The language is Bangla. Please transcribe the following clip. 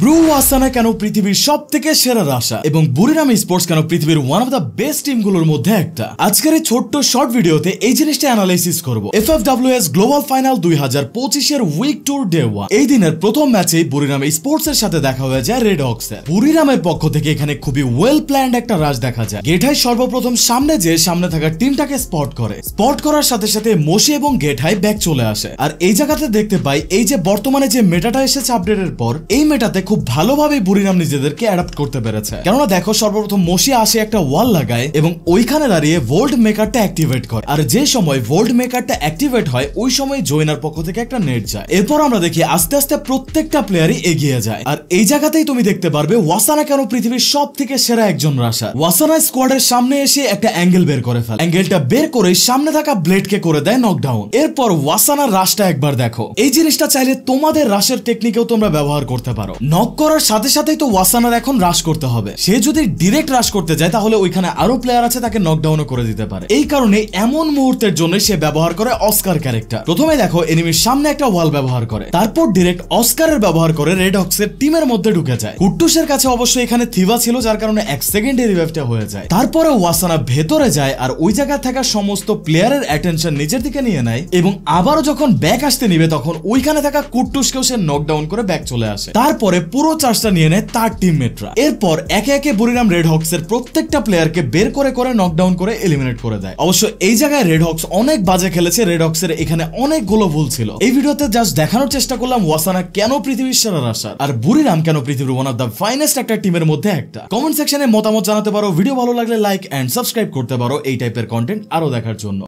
ব্রু ওয়াসানা কেন পৃথিবীর সবথেকে সেরা রাশা এবং বুরিরাম স্পোর্টস কেন পৃথিবীর ওয়ান অফ দ্য বেস্ট টিমগুলোর মধ্যে একটা। আজকের এই ছোট্ট শর্ট ভিডিওতে এই জিনিসটা অ্যানালাইসিস করব। FFWS গ্লোবাল ফাইনাল 2025 এর উইক টুর ডে 1 এই দিনের প্রথম ম্যাচেই বুরিরাম স্পোর্টস এর সাথে দেখা হয়ে যায় রেড হক্সের। বুরিরামের পক্ষ থেকে এখানে খুবই ওয়েল প্ল্যান্ড একটা রাশ দেখা যায়। গেঠাই সর্বপ্রথম সামনে যে সামনে থাকা টিমটাকে স্পট করে, স্পট করার সাথে সাথে মোশি এবং গেঠাই ব্যাক চলে আসে। আর এই জায়গাতে দেখতে পাই এই যে বর্তমানে যে মেটাটা এসেছে আপডেটের পর, এই মেটাতে খুব ভালোভাবে বুরিরাম নিজেদেরকে অ্যাডাপ্ট করতে পেরেছে। কেননা দেখো, সর্বপ্রথম মোশি আসে একটা ওয়াল লাগায় এবং ওইখানে দাঁড়িয়ে ভোল্ট মেকারটা অ্যাক্টিভেট করে। আর যে সময় ভোল্ট মেকারটা অ্যাক্টিভেট হয় ওই সময় জয়নার পক্ষ থেকে একটা নেট যায়। এরপর আমরা দেখি আস্তে আস্তে প্রত্যেকটা প্লেয়ারই এগিয়ে যায়। আর এই জায়গাতেই তুমি দেখতে পারবে ওয়াসানা কেন পৃথিবীর সব থেকে সেরা একজন রাশার। ওয়াসানা স্কোয়াডের সামনে এসে একটা অ্যাঙ্গেল বের করে ফেলে। অ্যাঙ্গেলটা বের করে সামনে থাকা ব্লেডকে করে দেয় নকডাউন। এরপর ওয়াসানার রাশটা একবার দেখো। এই জিনিসটা চাইলে তোমাদের রাশের টেকনিকেও তোমরা ব্যবহার করতে পারো। নক করার সাথে সাথেই তো ওয়াসানার এখন রাশ করতে হবে। সে যদি ডিরেক্ট রাশ করতে যায় তাহলে ওইখানে আরো প্লেয়ার আছে, তাকে নকডাউনও করে দিতে পারে। এই কারণে এমন মুহূর্তের জন্য সে ব্যবহার করে অস্কার ক্যারেক্টার। প্রথমে দেখো এনিমির সামনে একটা ওয়াল ব্যবহার করে, তারপর ডিরেক্ট অস্কারের ব্যবহার করে রেড হক্সের টিমের মধ্যে ঢুকে যায়। কুট্টুসের কাছে অবশ্যই এখানে থিভা ছিল, যার কারণে 1 সেকেন্ডে রিভাইভটা হয়ে যায়। তারপরে ওয়াসানা ভেতরে যায় আর ওই জায়গায় থাকা সমস্ত প্লেয়ারের অ্যাটেনশন নিজের দিকে নিয়ে নেয় এবং আবারও যখন ব্যাক আসতে নিবে তখন ওইখানে থাকা কুট্টুসকেও সে নকডাউন করে ব্যাক চলে আসে। তারপরে পুরো চার্জটা নিয়ে নেয় তার টিমমেটরা। এরপর একে একে বুরিরাম রেড হক্সের প্রত্যেকটা প্লেয়ারকে বের করে করে নকডাউন করে এলিমিনেট করে দেয়। অবশ্য এই জায়গায় রেড হক্স অনেক বাজে খেলেছে, রেড হক্সের এখানে অনেকগুলো ভুল ছিল। এই ভিডিওতে জাস্ট দেখানোর চেষ্টা করলাম ওয়াসানা কেন পৃথিবীর সেরা রাশার আর বুরিরাম কেন পৃথিবীর ওয়ান অফ দ্য ফাইনেস্ট একটা টিমের মধ্যে একটা। কমেন্ট সেকশনে মতামত জানাতে পারো, ভিডিও ভালো লাগলে লাইক এন্ড সাবস্ক্রাইব করতে পারো এই টাইপের কন্টেন্ট আরো দেখার জন্য।